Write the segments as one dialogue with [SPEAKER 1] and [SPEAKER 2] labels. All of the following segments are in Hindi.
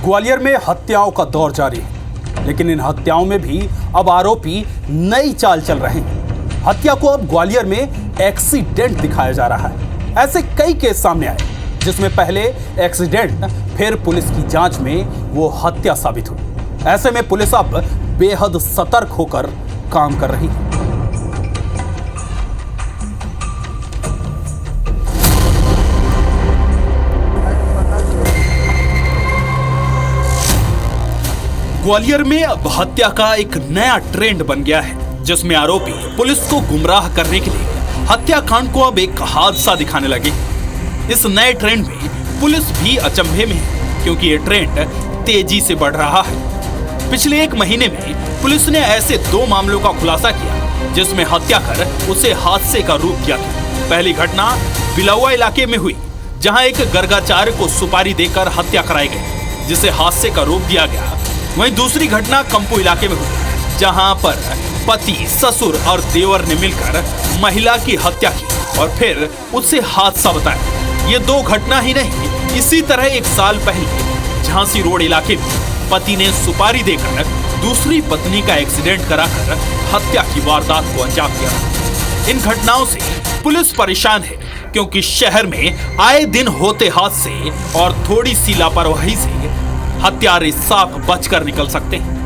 [SPEAKER 1] ग्वालियर में हत्याओं का दौर जारी है, लेकिन इन हत्याओं में भी अब आरोपी नई चाल चल रहे हैं। हत्या को अब ग्वालियर में एक्सीडेंट दिखाया जा रहा है। ऐसे कई केस सामने आए जिसमें पहले एक्सीडेंट फिर पुलिस की जांच में वो हत्या साबित हुई। ऐसे में पुलिस अब बेहद सतर्क होकर काम कर रही है। ग्वालियर में अब हत्या का एक नया ट्रेंड बन गया है, जिसमें आरोपी पुलिस को गुमराह करने के लिए हत्याकांड को अब एक हादसा दिखाने लगे। इस नए ट्रेंड में पुलिस भी अचंभे में है, क्योंकि ये ट्रेंड तेजी से बढ़ रहा है। पिछले एक महीने में पुलिस ने ऐसे 2 मामलों का खुलासा किया जिसमें हत्या कर उसे हादसे का रूप दिया था। पहली घटना बिलौआ इलाके में हुई, जहां एक गर्गाचार्य को सुपारी देकर हत्या कराई गई, जिसे हादसे का रूप दिया गया। वहीं दूसरी घटना कंपू इलाके में हुई, जहां पर पति, ससुर और देवर ने मिलकर महिला की हत्या की और फिर उससे हादसा बताया। ये 2 घटना ही नहीं, इसी तरह 1 साल पहले झांसी रोड इलाके में पति ने सुपारी देकर दूसरी पत्नी का एक्सीडेंट कराकर हत्या की वारदात को अंजाम दिया। इन घटनाओं से पुलिस परेशान है, क्योंकि शहर में आए दिन होते हादसे और थोड़ी सी लापरवाही से हत्यारे साफ बचकर निकल सकते हैं।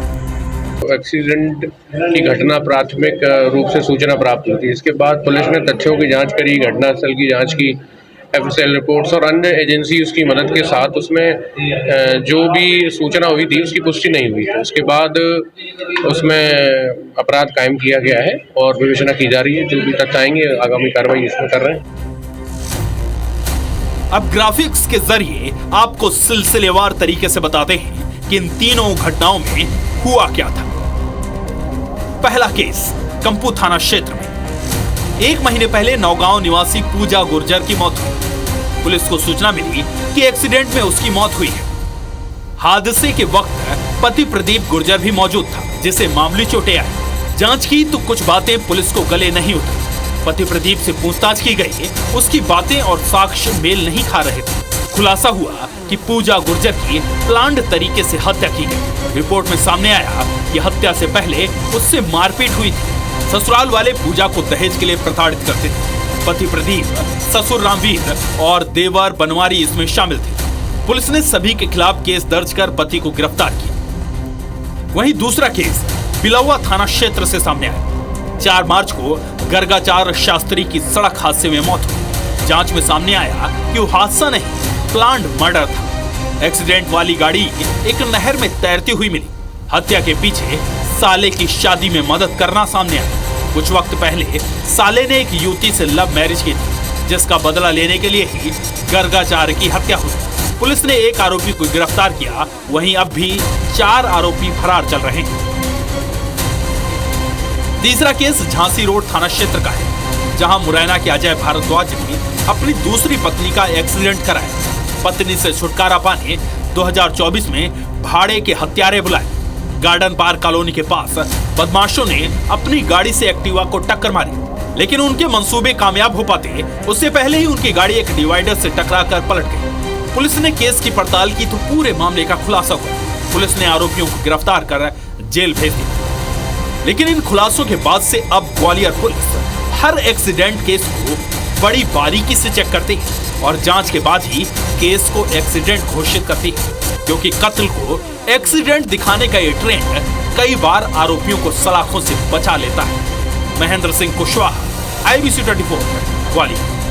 [SPEAKER 2] एक्सीडेंट की घटना प्राथमिक रूप से सूचना प्राप्त हुई थी। इसके बाद पुलिस ने तथ्यों की जांच करी, घटनास्थल की जांच की, एफएसएल रिपोर्ट्स और अन्य एजेंसी उसकी मदद के साथ उसमें जो भी सूचना हुई थी उसकी पुष्टि नहीं हुई थी। उसके बाद उसमें अपराध कायम किया गया है और विवेचना की जा रही है। जो भी तथ्य आएंगे आगामी कार्रवाई इसमें कर रहे हैं।
[SPEAKER 1] अब ग्राफिक्स के जरिए आपको सिलसिलेवार तरीके से बताते हैं कि इन तीनों घटनाओं में हुआ क्या था। पहला केस कंपू थाना क्षेत्र में 1 महीने पहले नौगांव निवासी पूजा गुर्जर की मौत हुई। पुलिस को सूचना मिली कि एक्सीडेंट में उसकी मौत हुई है। हादसे के वक्त पति प्रदीप गुर्जर भी मौजूद था, जिसे मामूली चोटें आई। जांच की तो कुछ बातें पुलिस को गले नहीं उतरी। पति प्रदीप से पूछताछ की गई, उसकी बातें और साक्ष्य मेल नहीं खा रहे थे। खुलासा हुआ कि पूजा गुर्जर की प्लान्ड तरीके से हत्या की गई। रिपोर्ट में सामने आया कि हत्या से पहले उससे मारपीट हुई थी। ससुराल वाले पूजा को दहेज के लिए प्रताड़ित करते थे। पति प्रदीप, ससुर रामवीर और देवर बनवारी इसमें शामिल थे। पुलिस ने सभी के खिलाफ केस दर्ज कर पति को गिरफ्तार किया। वहीं दूसरा केस बिलौआ थाना क्षेत्र से सामने आया। 4 मार्च को गर्गाचार्य शास्त्री की सड़क हादसे में मौत हुई। जांच में सामने आया कि वो हादसा नहीं, प्लान्ड मर्डर था। एक्सीडेंट वाली गाड़ी एक नहर में तैरती हुई मिली। हत्या के पीछे साले की शादी में मदद करना सामने आया। कुछ वक्त पहले साले ने एक युवती से लव मैरिज की थी, जिसका बदला लेने के लिए ही गर्गाचार्य की हत्या हुई। पुलिस ने 1 आरोपी को गिरफ्तार किया, वहीं अब भी 4 आरोपी फरार चल रहे हैं। तीसरा केस झांसी रोड थाना क्षेत्र का है, जहां मुरैना के अजय भारद्वाज ने अपनी दूसरी पत्नी का एक्सीडेंट कराया। पत्नी से छुटकारा पाने 2024 में भाड़े के हत्यारे बुलाए। गार्डन पार्क कॉलोनी के पास बदमाशों ने अपनी गाड़ी से एक्टिवा को टक्कर मारी, लेकिन उनके मंसूबे कामयाब हो पाते उससे पहले ही उनकी गाड़ी एक डिवाइडर से टकराकर पलट गई। पुलिस ने केस की पड़ताल की तो पूरे मामले का खुलासा हुआ। पुलिस ने आरोपियों को गिरफ्तार कर जेल भेज दिया। लेकिन इन खुलासों के बाद से अब ग्वालियर पुलिस हर एक्सीडेंट केस को बड़ी बारीकी से चेक करती है और जांच के बाद ही केस को एक्सीडेंट घोषित करती है, क्योंकि कत्ल को एक्सीडेंट दिखाने का ये ट्रेंड कई बार आरोपियों को सलाखों से बचा लेता है। महेंद्र सिंह कुशवाहा, IBC 24, ग्वालियर।